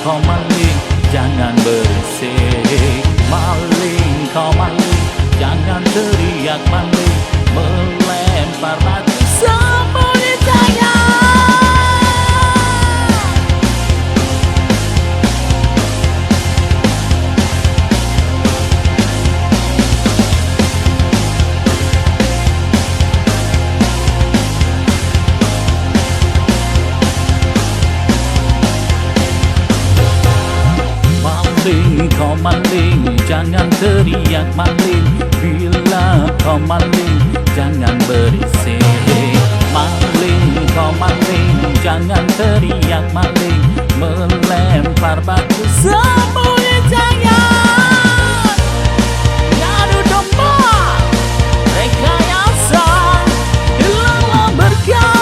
kau maling, jangan berisik. Maling, kau maling, jangan teriak maling. Melempar batu sembunyi tangan. Maling, kau maling, jangan teriak maling. Bila kau maling, jangan berisik. Maling, kau maling, jangan teriak maling. Melempar batu sembunyi tangan. Ngadu domba, rekayasa, hilanglah berkah.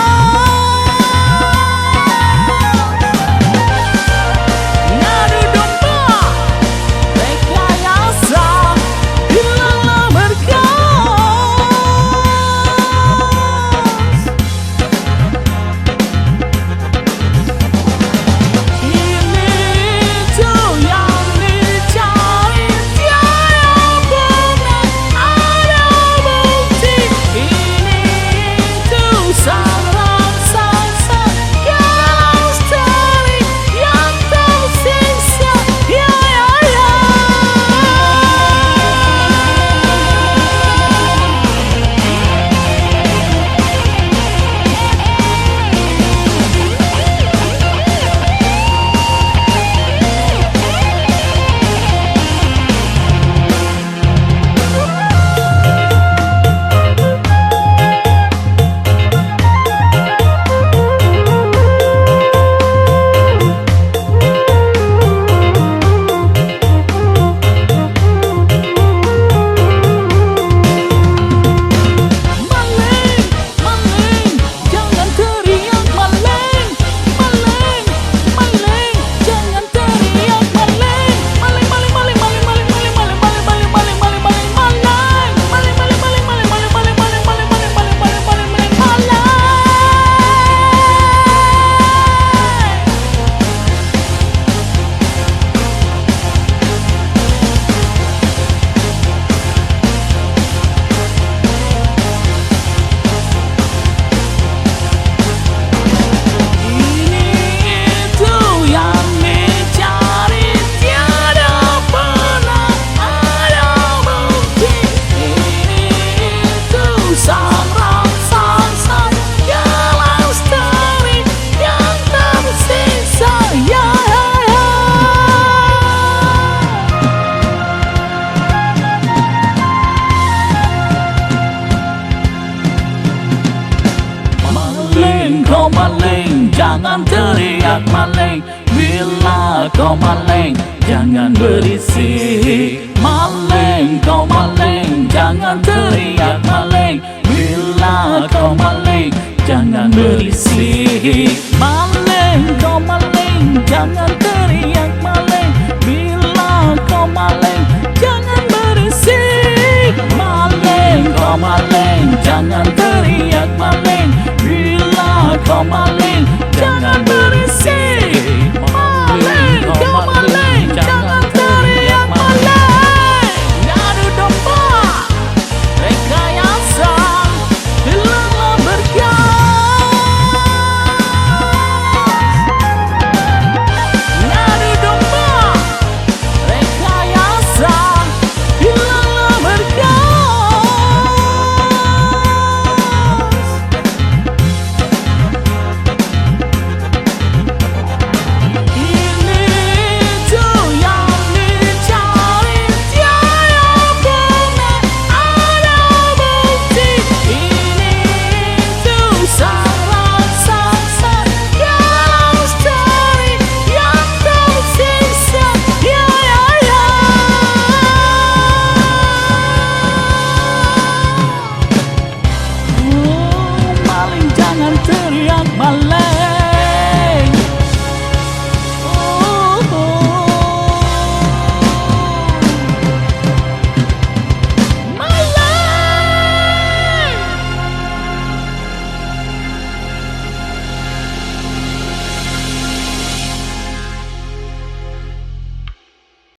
Kau maling, jangan teriak maling. Bila kau maling, jangan berisik. Maling, kau maling, jangan teriak maling. Bila kau maling, jangan berisik. Maling, kau maling, jangan teriak maling. Bila kau maling, jangan berisik. Maling, kau maling, jangan teriak maling. Bila kau maling,